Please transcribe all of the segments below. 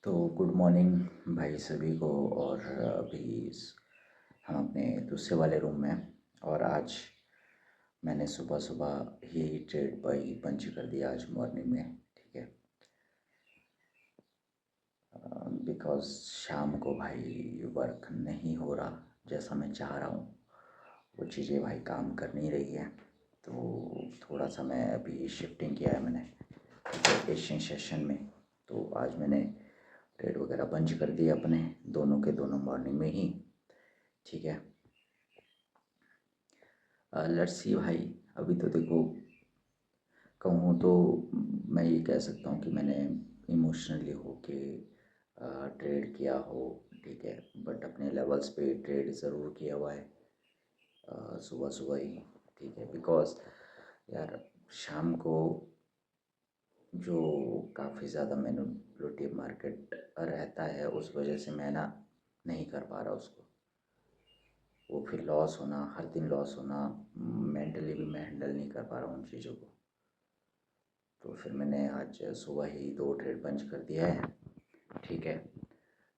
तो good morning भाई सभी को। और अभी हम अपने दूसरे वाले रूम में हैं। और आज मैंने सुबह सुबह ही ट्रेड भाई बंद कर दिया आज मॉर्निंग में। ठीक है, बिकॉज़ शाम को भाई वर्क नहीं हो रहा जैसा मैं चाह रहा हूँ। वो चीज़ें भाई काम कर नहीं रही है। तो थोड़ा सा मैं अभी शिफ्टिंग किया है मैंने एशियन सेशन में। तो आज मैंने ट्रेड वगैरह बंद कर दिए अपने दोनों के दोनों मॉर्निंग में ही। ठीक है, लेट्स सी भाई। अभी तो देखो, कहूँ तो मैं ये कह सकता हूँ कि मैंने इमोशनली होके ट्रेड किया हो। ठीक है, बट अपने लेवल्स पे ट्रेड ज़रूर किया हुआ है सुबह सुबह ही। ठीक है, बिकॉज़ यार शाम को जो काफ़ी ज़्यादा मैनिपुलेटिव मार्केट रहता है, उस वजह से मैं ना नहीं कर पा रहा उसको। वो फिर लॉस होना, हर दिन लॉस होना, मेंटली भी मैं हैंडल नहीं कर पा रहा हूँ उन चीज़ों को। तो फिर मैंने आज सुबह ही 2 ट्रेड बंद कर दिया है। ठीक है,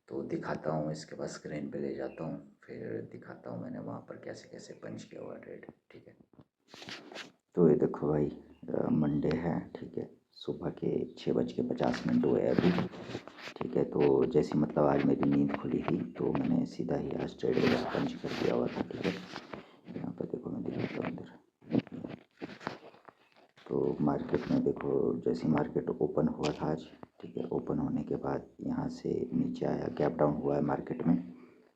तो दिखाता हूँ, इसके बाद स्क्रीन पे ले जाता हूँ, फिर दिखाता हूँ मैंने वहाँ पर कैसे कैसे पंच किया हुआ ट्रेड। ठीक है, तो ये देखो भाई, मंडे है। ठीक है, सुबह के 6:50 हुए अभी। ठीक है, तो जैसी मतलब आज मेरी नींद खुली थी तो मैंने सीधा ही आज ट्रेड वगैरह पंच कर दिया हुआ था। ठीक है, यहाँ पर देखो मैं दिखाता हूँ इधर। तो मार्केट में देखो, जैसी मार्केट ओपन हुआ था आज। ठीक है, ओपन होने के बाद यहाँ से नीचे आया, गैप डाउन हुआ है मार्केट में,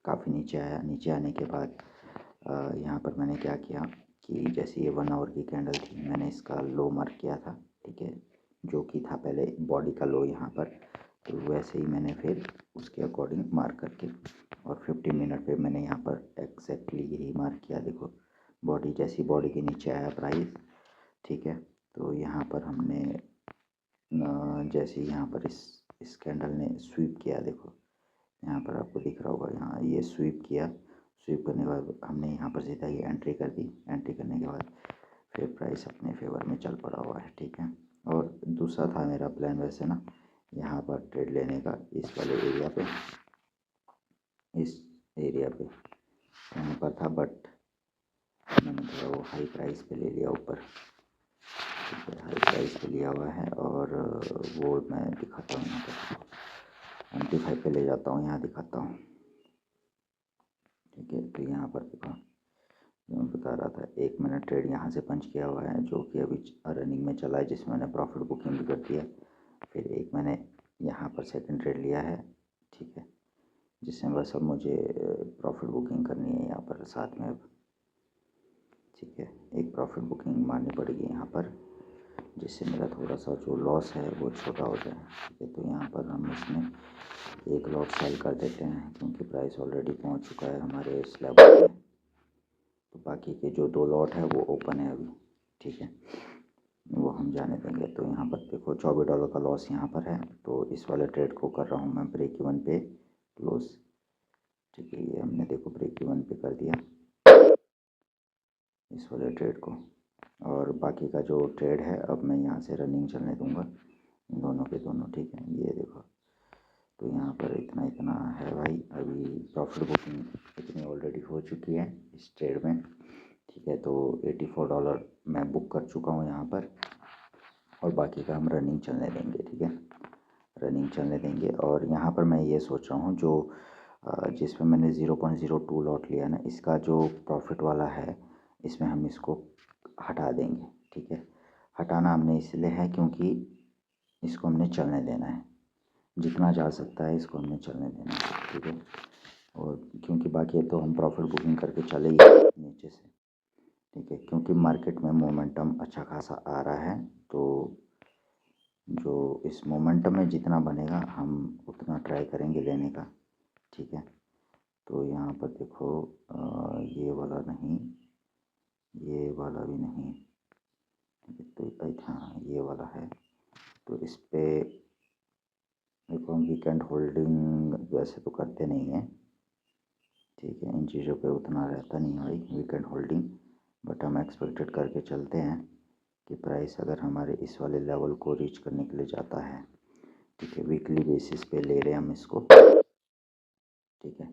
काफ़ी नीचे आया। नीचे आने के बाद यहाँ पर मैंने क्या किया कि जैसे ये 1 आवर की कैंडल थी, मैंने इसका लो मार्क किया था। ठीक है, जो कि था पहले बॉडी का लो यहाँ पर। तो वैसे ही मैंने फिर उसके अकॉर्डिंग मार्क करके और 15 मिनट पे मैंने यहाँ पर एग्जैक्टली यही मार्क किया। देखो, बॉडी जैसी बॉडी के नीचे आया प्राइस। ठीक है, तो यहाँ पर हमने जैसे यहाँ पर इस कैंडल ने स्वीप किया। देखो, यहाँ पर आपको दिख रहा होगा, यहाँ ये स्वीप किया। स्वीप करने के बाद हमने यहाँ पर सीधा ये एंट्री कर दी। एंट्री करने के बाद फिर प्राइस अपने फेवर में चल पड़ा हुआ है। ठीक है, और दूसरा था मेरा प्लान वैसे ना, यहाँ पर ट्रेड लेने का इस वाले एरिया पे, इस एरिया पे यहाँ पर था, बट मैंने थोड़ा वो हाई प्राइस पे ले लिया ऊपर। ठीक है, हाई प्राइस पे लिया हुआ है और वो मैं दिखाता हूँ यहाँ पर 25 पे ले जाता हूँ, यहाँ दिखाता हूँ। ठीक है, तो यहाँ पर देखो, मैं बता रहा था, एक मैंने ट्रेड यहाँ से पंच किया हुआ है जो कि अभी रनिंग में चला है, जिसमें मैंने प्रॉफिट बुकिंग भी कर दिया। फिर एक मैंने यहाँ पर सेकंड ट्रेड लिया है। ठीक है, जिसमें बस अब मुझे प्रॉफिट बुकिंग करनी है यहाँ पर साथ में अब। ठीक है, एक प्रॉफिट बुकिंग मारनी पड़ेगी यहाँ पर, जिससे मेरा थोड़ा सा जो लॉस है वो छोटा हो जाए। ठीक है, तो यहाँ पर हम इसमें एक लॉट सेल कर देते हैं, क्योंकि प्राइस ऑलरेडी पहुँच चुका है हमारे इस लेवल पे। तो बाकी के जो 2 लॉट है वो ओपन है अभी। ठीक है, वो हम जाने देंगे। तो यहाँ पर देखो, $24 का लॉस यहाँ पर है। तो इस वाले ट्रेड को कर रहा हूँ मैं ब्रेक इवन पे क्लोज। ठीक है, ये हमने देखो ब्रेक इवन पे कर दिया इस वाले ट्रेड को। और बाकी का जो ट्रेड है अब मैं यहाँ से रनिंग चलने दूंगा, इन दोनों के दोनों। ठीक है, ये देखो, तो यहाँ पर इतना इतना है भाई। अभी प्रॉफिट बुकिंग इतनी ऑलरेडी हो चुकी है इस ट्रेड में। ठीक है, तो $84 मैं बुक कर चुका हूँ यहाँ पर, और बाकी का हम रनिंग चलने देंगे। ठीक है, रनिंग चलने देंगे। और यहाँ पर मैं ये सोच रहा हूँ, जो जिसमें मैंने 0.02 लॉट लिया ना, इसका जो प्रॉफिट वाला है, इसमें हम इसको हटा देंगे। ठीक है, हटाना हमने इसलिए है क्योंकि इसको हमने चलने देना है, जितना जा सकता है इसको हमने चलने देना है। ठीक है, और क्योंकि बाकी तो हम प्रॉफिट बुकिंग करके चले ही नीचे से। ठीक है, क्योंकि मार्केट में मोमेंटम अच्छा खासा आ रहा है, तो जो इस मोमेंटम में जितना बनेगा हम उतना ट्राई करेंगे लेने का। ठीक है, तो यहाँ पर देखो, ये वाला नहीं, ये वाला भी नहीं, तो हाँ ये वाला है। तो इस पे देखो, हम वीकेंड होल्डिंग वैसे तो करते नहीं हैं। ठीक है, इन चीज़ों पे उतना रहता नहीं है भाई वीकेंड होल्डिंग, बट हम एक्सपेक्टेड करके चलते हैं कि प्राइस अगर हमारे इस वाले लेवल को रीच करने के लिए जाता है ठीक है, वीकली बेसिस पे ले रहे हैं हम इसको, ठीक है,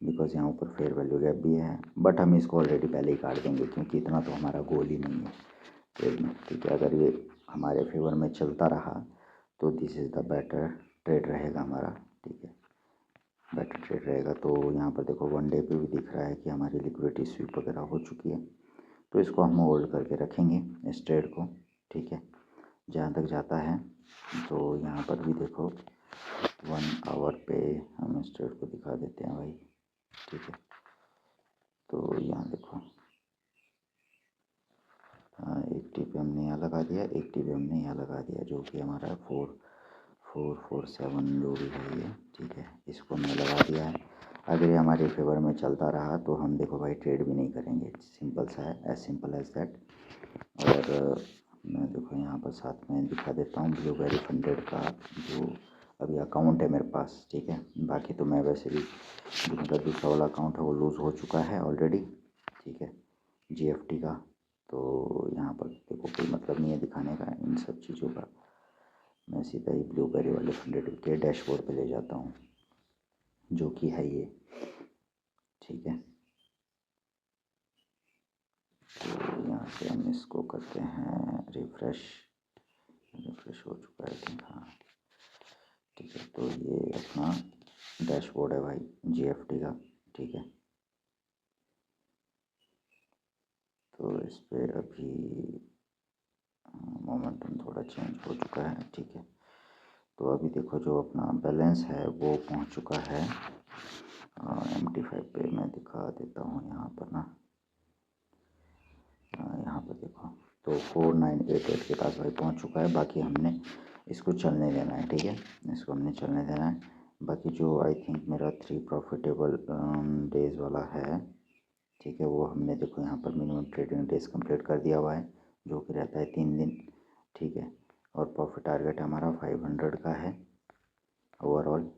बिकॉज यहाँ ऊपर फेयर वैल्यू गैप भी है, बट हम इसको ऑलरेडी पहले ही काट देंगे क्योंकि इतना तो हमारा गोल ही नहीं है ट्रेड में, ठीक है। अगर ये हमारे फेवर में चलता रहा तो this is the better trade रहेगा हमारा, ठीक है, बेटर ट्रेड रहेगा। तो यहाँ पर देखो 1 डे पे भी दिख रहा है कि हमारी लिक्विडिटी स्वीप वगैरह हो चुकी है, तो इसको हम होल्ड करके रखेंगे इस ट्रेड को, ठीक है, जहाँ तक जाता है। तो यहाँ पर भी देखो 1 आवर पे हम इस ट्रेड को दिखा देते हैं भाई, ठीक है। तो यहाँ देखो 80 पे हमने यहाँ लगा दिया, 80 पे हमने यहाँ लगा दिया, जो कि हमारा 4447 जो भी है ये, ठीक है, इसको हमने लगा दिया है। अगर ये हमारे फेवर में चलता रहा तो हम देखो भाई ट्रेड भी नहीं करेंगे, सिंपल सा है, एज सिंपल एज दैट। और मैं देखो यहाँ पर साथ में दिखा देता हूँ ब्लूबेरी फंडेड का जो अभी अकाउंट है मेरे पास, ठीक है। बाकी तो मैं वैसे भी जो मेरा दूसरा वाला अकाउंट है वो लूज़ हो चुका है ऑलरेडी, ठीक है, GFT का। तो यहाँ पर देखो कोई मतलब नहीं है दिखाने का इन सब चीज़ों का, मैं सीधा ही ब्लूबेरी वाले फंडेड के डैशबोर्ड पे ले जाता हूँ, जो कि है ये, ठीक है। तो यहाँ से हम इसको करते हैं रिफ्रेश हो चुका है ठीक, हाँ, ठीक है। तो ये अपना डैशबोर्ड है भाई GFT का, ठीक है। तो इस पर अभी मोमेंटम थोड़ा चेंज हो चुका है, ठीक है। तो अभी देखो जो अपना बैलेंस है वो पहुंच चुका है MT5 पे, मैं दिखा देता हूँ यहाँ पर ना, यहाँ पर देखो तो 4988 के पास भाई पहुँच चुका है। बाकी हमने इसको चलने देना है, ठीक है, इसको हमने चलने देना है। बाकी जो आई थिंक मेरा 3 प्रॉफिटेबल डेज वाला है, ठीक है, वो हमने देखो यहाँ पर मिनिमम ट्रेडिंग डेज कंप्लीट कर दिया हुआ है, जो कि रहता है 3 दिन, ठीक है। और प्रॉफिट टारगेट हमारा 500 का है ओवरऑल।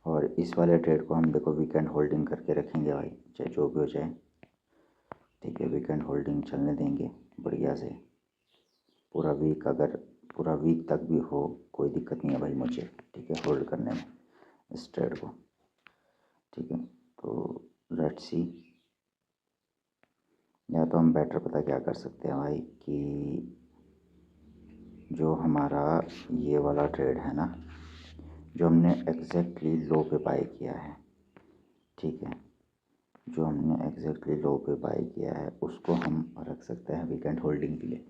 और इस वाले ट्रेड को हम देखो वीकेंड होल्डिंग करके रखेंगे भाई, चाहे जो भी हो जाए, ठीक है, वीकेंड होल्डिंग चलने देंगे बढ़िया से पूरा वीक, अगर पूरा वीक तक भी हो कोई दिक्कत नहीं है भाई मुझे, ठीक है, होल्ड करने में इस ट्रेड को, ठीक है। तो लेट्स सी, या तो हम बेटर पता क्या कर सकते हैं भाई कि जो हमारा ये वाला ट्रेड है ना, जो हमने एग्जैक्टली लो पे बाय किया है, ठीक है, जो हमने एग्जैक्टली लो पे बाय किया है उसको हम रख सकते हैं वीकेंड होल्डिंग के लिए,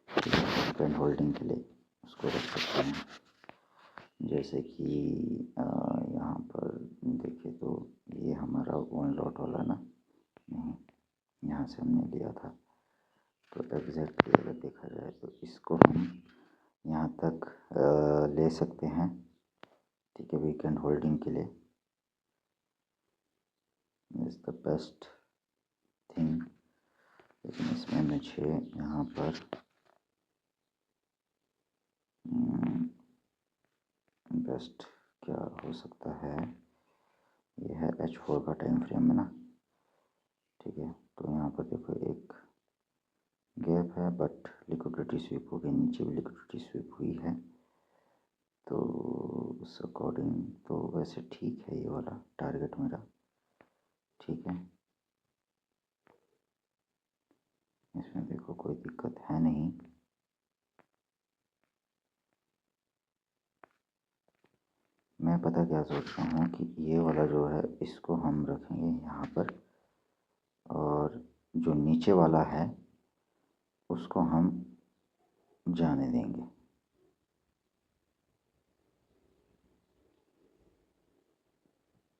ठीक है, वीकेंड होल्डिंग के लिए उसको रख सकते हैं। जैसे कि यहाँ पर देखिए तो ये हमारा 1 लॉट वाला ना, नहीं, यहाँ से हमने लिया था, तो एग्जैक्टली अगर देखा जाए तो इसको हम यहाँ तक ले सकते हैं, ठीक है, वीकेंड होल्डिंग के लिए इज़ द बेस्ट थिंग। लेकिन इसमें मुझे यहाँ पर बेस्ट क्या हो सकता है, ये है H4 का टाइम फ्रेम में ना, ठीक है। तो यहाँ पर देखो एक गैप है, बट लिक्विडिटी स्वीप हो गई, नीचे भी लिक्विडिटी स्वीप हुई है, तो उस अकॉर्डिंग तो वैसे ठीक है ये वाला टारगेट मेरा, ठीक है, इसमें देखो कोई दिक्कत है नहीं। मैं पता क्या सोच रहा हूँ कि ये वाला जो है इसको हम रखेंगे यहाँ पर, और जो नीचे वाला है उसको हम जाने देंगे।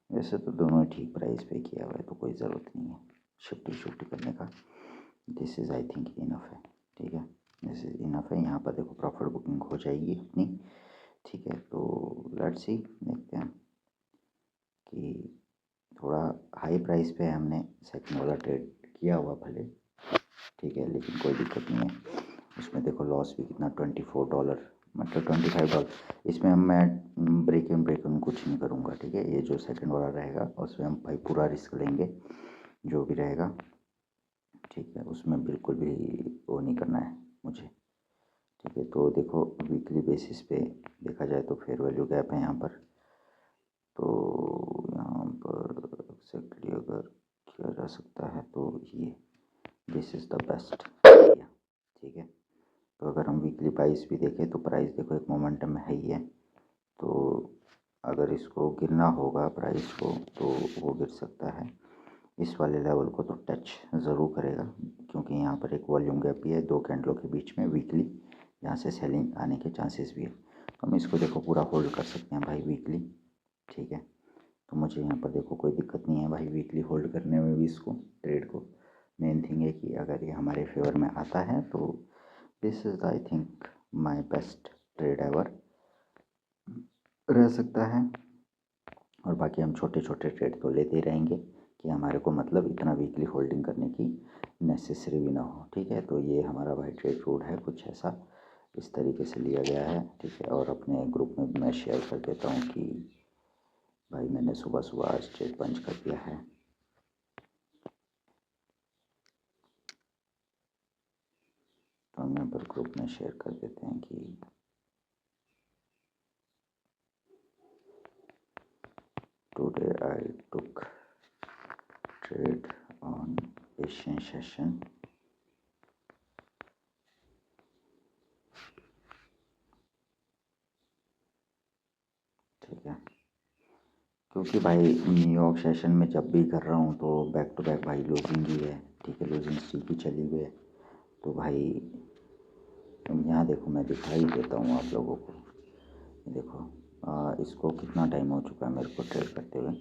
वैसे तो दोनों ही ठीक प्राइस पे किया हुआ है, तो कोई ज़रूरत नहीं है शिफ्टी करने का। This is I think enough है, ठीक है, दिस इज़ इनफ है। यहाँ पर देखो प्रॉफिट बुकिंग हो जाएगी अपनी, ठीक है। तो लेट्स सी, देखते हैं कि थोड़ा हाई प्राइस पे हमने सेकंड वाला ट्रेड किया हुआ भले, ठीक है, लेकिन कोई दिक्कत नहीं है। इसमें देखो लॉस भी कितना $24, मतलब $25। इसमें मैं ब्रेक इन कुछ नहीं करूँगा, ठीक है। ये जो सेकंड वाला रहेगा उसमें हम भाई पूरा रिस्क लेंगे, जो भी रहेगा, ठीक है, उसमें बिल्कुल भी वो नहीं करना है मुझे, ठीक है। तो देखो वीकली बेसिस पे देखा जाए तो फेयर वैल्यू गैप है यहाँ पर। तो यहाँ पर एक्जैक्टली अगर किया जा सकता है तो ये this is the best area, ठीक है। तो अगर हम वीकली प्राइस भी देखें तो प्राइस देखो एक मोमेंटम में है ही है। तो अगर इसको गिरना होगा प्राइस को तो वो गिर सकता है, इस वाले लेवल को तो टच ज़रूर करेगा, क्योंकि यहाँ पर एक वॉल्यूम गैप भी है 2 कैंडलों के बीच में वीकली, यहाँ से सेलिंग आने के चांसेस भी है। तो हम इसको देखो पूरा होल्ड कर सकते हैं भाई वीकली, ठीक है। तो मुझे यहाँ पर देखो कोई दिक्कत नहीं है भाई वीकली होल्ड करने में भी इसको, ट्रेड को। मेन थिंग है कि अगर ये हमारे फेवर में आता है तो this is I think my best trade ever रह सकता है। और बाकी हम छोटे छोटे ट्रेड तो लेते ही रहेंगे कि हमारे को मतलब इतना वीकली होल्डिंग करने की नेसेसरी भी ना हो, ठीक है। तो ये हमारा भाई ट्रेड रूट है, कुछ ऐसा इस तरीके से लिया गया है, ठीक है। और अपने ग्रुप में मैं शेयर कर देता हूँ कि भाई मैंने सुबह सुबह आज ट्रेड पंच कर दिया है। तो हम यहाँ पर ग्रुप में शेयर कर देते हैं कि today I took trade on Asian session, ठीक है। क्योंकि भाई न्यूयॉर्क सेशन में जब भी कर रहा हूँ तो बैक टू बैक भाई लूजिंग ही है, ठीक है। लूजिंग स्ट्रीक ही चली हुई है। तो भाई यहाँ देखो मैं दिखा ही देता हूँ आप लोगों को, देखो इसको कितना टाइम हो चुका है मेरे को ट्रेड करते हुए।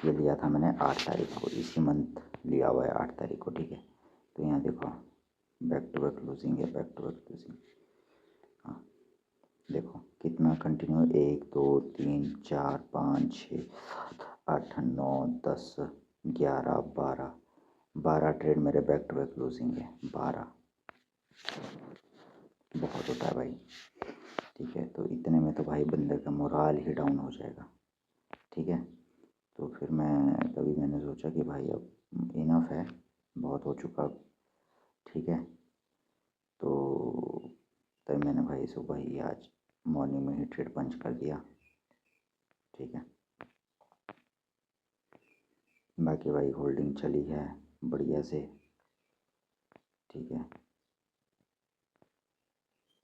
ये लिया था मैंने 8 तारीख को, इसी मंथ लिया हुआ है 8 तारीख को, ठीक है। तो यहाँ देखो बैक टू बैक लूजिंग है, बैक टू बैक लूजिंग। हाँ देखो कितना कंटिन्यू, 1 2 3 4 5 6 7 8 9 10 11 12 ट्रेड मेरे बैक टू बैक लूजिंग है। 12 बहुत होता है भाई, ठीक है। तो इतने में तो भाई बंदे का मोराल ही डाउन हो जाएगा, ठीक है। तो फिर मैंने सोचा कि भाई अब इनफ है, बहुत हो चुका, ठीक है। तो तब मैंने भाई सुबह ही आज मॉर्निंग में ही ट्रेड पंच कर दिया, ठीक है। बाकी भाई होल्डिंग चली है बढ़िया से, ठीक है।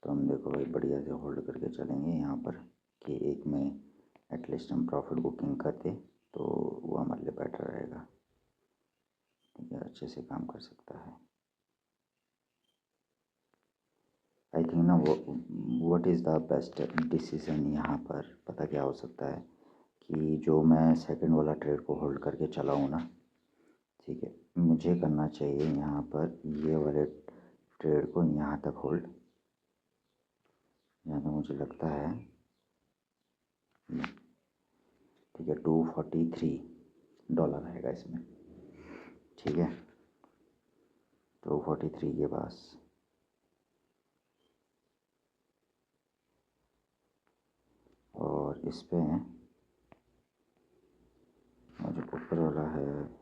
तो हम देखो भाई बढ़िया से होल्ड करके चलेंगे यहाँ पर कि एक में एटलीस्ट हम प्रॉफिट बुकिंग करते तो वो हमारे लिए बेटर रहेगा, ठीक है। अच्छे से काम कर सकता है। आई थिंक ना what is the best decision यहाँ पर पता क्या हो सकता है कि जो मैं सेकंड वाला ट्रेड को होल्ड करके चला हूँ ना, ठीक है, मुझे करना चाहिए यहाँ पर ये वाले ट्रेड को यहाँ तक होल्ड, यहाँ तो मुझे लगता है, ठीक है। $243 आएगा इसमें, ठीक है। 243 के पास और इस पे और जो ऊपर वाला है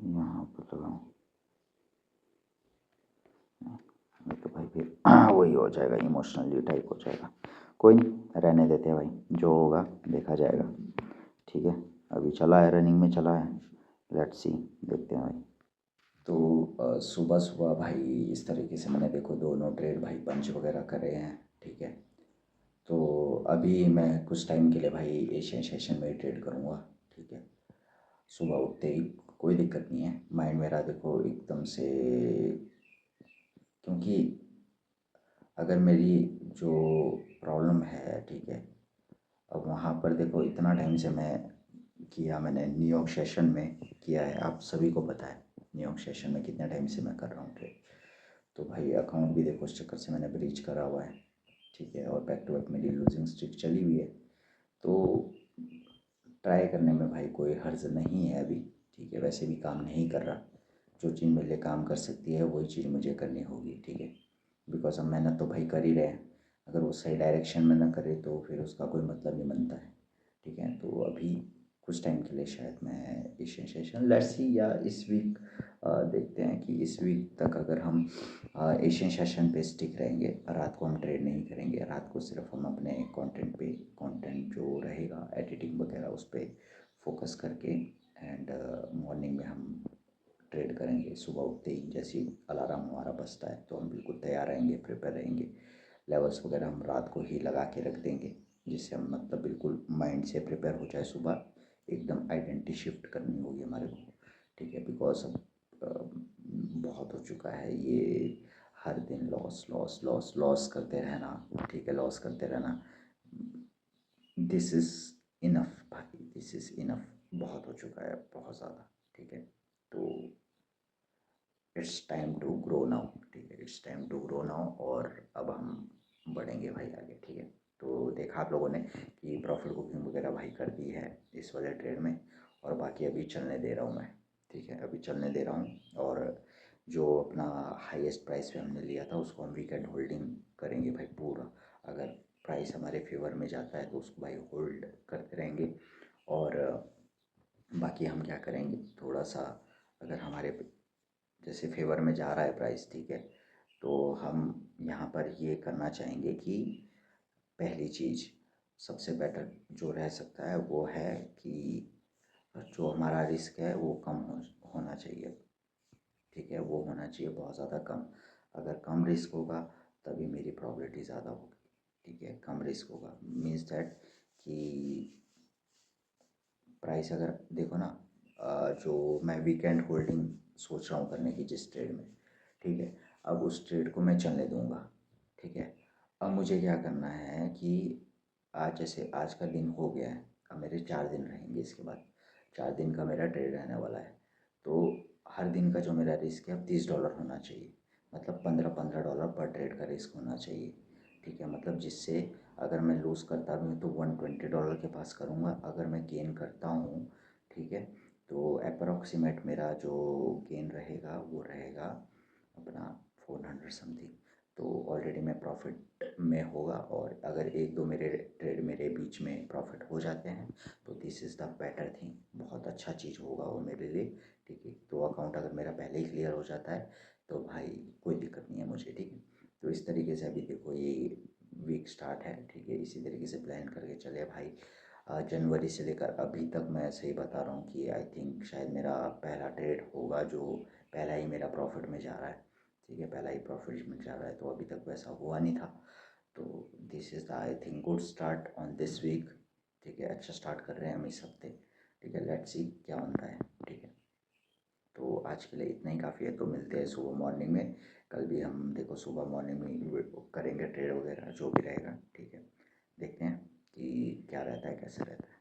यहाँ पर लगाऊँ, नहीं तो भाई फिर वही हो जाएगा, इमोशनली टाइप हो जाएगा। कोई नहीं, रहने देते हैं भाई, जो होगा देखा जाएगा, ठीक है। अभी चला है, रनिंग में चला है, लेट्स सी, देखते हैं भाई। तो सुबह सुबह भाई इस तरीके से मैंने देखो दोनों ट्रेड भाई पंच वगैरह करे हैं, ठीक है। तो अभी मैं कुछ टाइम के लिए भाई एशियन सेशन में ही ट्रेड करूँगा, ठीक है। सुबह उठते ही कोई दिक्कत नहीं है, माइंड मेरा देखो एकदम से, क्योंकि अगर मेरी जो प्रॉब्लम है, ठीक है, अब वहाँ पर देखो इतना टाइम से मैंने न्यूयॉर्क सेशन में किया है, आप सभी को पता है न्यूयॉर्क सेशन में कितने टाइम से मैं कर रहा हूँ ट्रेड। तो भाई अकाउंट भी देखो उस चक्कर से मैंने ब्रीच करा हुआ है, ठीक है। और बैक टू बैक मेरी लूजिंग स्ट्रिक चली हुई है। तो ट्राई करने में भाई कोई हर्ज नहीं है अभी, ठीक है। वैसे भी काम नहीं कर रहा, जो चीज़ मेरे लिए काम कर सकती है वही चीज़ मुझे करनी होगी, ठीक है। बिकॉज हम मेहनत तो भाई कर ही रहे हैं, अगर वो सही डायरेक्शन में ना करे तो फिर उसका कोई मतलब नहीं बनता है, ठीक है। तो अभी कुछ टाइम के लिए शायद मैं एशियन सेशन लेट्स सी, या इस वीक देखते हैं कि इस वीक तक अगर हम एशियन सेशन पे स्टिक रहेंगे, रात को हम ट्रेड नहीं करेंगे, रात को सिर्फ हम अपने कंटेंट जो रहेगा एडिटिंग वगैरह उस पर फोकस करके एंड मॉर्निंग में हम ट्रेड करेंगे। सुबह उठते ही जैसे ही अलार्म हमारा बजता है तो हम बिल्कुल तैयार रहेंगे, प्रिपेयर रहेंगे। लेवल्स वगैरह हम रात को ही लगा के रख देंगे, जिससे हम मतलब बिल्कुल माइंड से प्रिपेयर हो जाए। सुबह एकदम आइडेंटिटी शिफ्ट करनी होगी हमारे को, ठीक है, बिकॉज अब बहुत हो चुका है ये, हर दिन लॉस लॉस लॉस लॉस करते रहना, ठीक है, लॉस करते रहना। दिस इज़ इनफ भाई, दिस इज़ इनफ, बहुत हो चुका है, बहुत ज़्यादा, ठीक है। तो it's time to grow now, ठीक है, it's time to grow now, और अब हम बढ़ेंगे भाई आगे, ठीक है। तो देखा आप लोगों ने कि प्रॉफिट बुकिंग वगैरह भाई कर दी है इस वाले ट्रेड में, और बाकी अभी चलने दे रहा हूँ मैं, ठीक है, अभी चलने दे रहा हूँ। और जो अपना हाईएस्ट प्राइस पे हमने लिया था उसको हम वीकेंड होल्डिंग करेंगे भाई पूरा। अगर प्राइस हमारे फेवर में जाता है तो उसको भाई होल्ड करते रहेंगे। और बाकी हम क्या करेंगे, थोड़ा सा अगर हमारे जैसे फेवर में जा रहा है प्राइस, ठीक है, तो हम यहाँ पर ये करना चाहेंगे कि पहली चीज़ सबसे बेटर जो रह सकता है वो है कि जो हमारा रिस्क है वो कम होना चाहिए, ठीक है, वो होना चाहिए बहुत ज़्यादा कम। अगर कम रिस्क होगा तभी मेरी प्रॉबिलिटी ज़्यादा होगी, ठीक है, कम रिस्क होगा मीन्स दैट कि प्राइस अगर देखो ना, जो मैं वीकेंड होल्डिंग सोच रहा हूँ करने की जिस ट्रेड में, ठीक है, अब उस ट्रेड को मैं चलने दूंगा, ठीक है। अब मुझे क्या करना है कि आज जैसे आज का दिन हो गया है, अब मेरे 4 दिन रहेंगे इसके बाद, 4 दिन का मेरा ट्रेड रहने वाला है। तो हर दिन का जो मेरा रिस्क है अब $30 होना चाहिए, मतलब 15-15 डॉलर पर ट्रेड का रिस्क होना चाहिए, ठीक है। मतलब जिससे अगर मैं लूज़ करता भी हूँ तो $120 के पास करूँगा, अगर मैं गेन करता हूँ, ठीक है, तो अप्रॉक्सीमेट मेरा जो गेन रहेगा वो रहेगा अपना 400 समथिंग। तो ऑलरेडी मैं प्रॉफिट में होगा, और अगर एक दो मेरे ट्रेड मेरे बीच में प्रॉफिट हो जाते हैं तो this is the better thing, बहुत अच्छा चीज़ होगा वो मेरे लिए, ठीक है। तो अकाउंट अगर मेरा पहले ही क्लियर हो जाता है तो भाई कोई दिक्कत नहीं है मुझे, ठीक है। तो इस तरीके से अभी देखो ये वीक स्टार्ट है, ठीक है, इसी तरीके से प्लान करके चले भाई। जनवरी से लेकर अभी तक मैं सही बता रहा हूँ कि आई थिंक शायद मेरा पहला ट्रेड होगा जो पहला ही मेरा प्रॉफिट में जा रहा है, ठीक है, पहला ही प्रॉफिट में जा रहा है, तो अभी तक वैसा हुआ नहीं था। तो this is the I think good start on this week, ठीक है, अच्छा स्टार्ट कर रहे हैं हम इस हफ्ते, ठीक है, लेट्स सी क्या बनता है, ठीक है। तो आज के लिए इतना ही काफ़ी है, तो मिलते हैं सुबह मॉर्निंग में। कल भी हम देखो सुबह मॉर्निंग में ही करेंगे ट्रेड वगैरह जो भी रहेगा, ठीक है, देखते हैं कि क्या रहता है कैसे रहता है।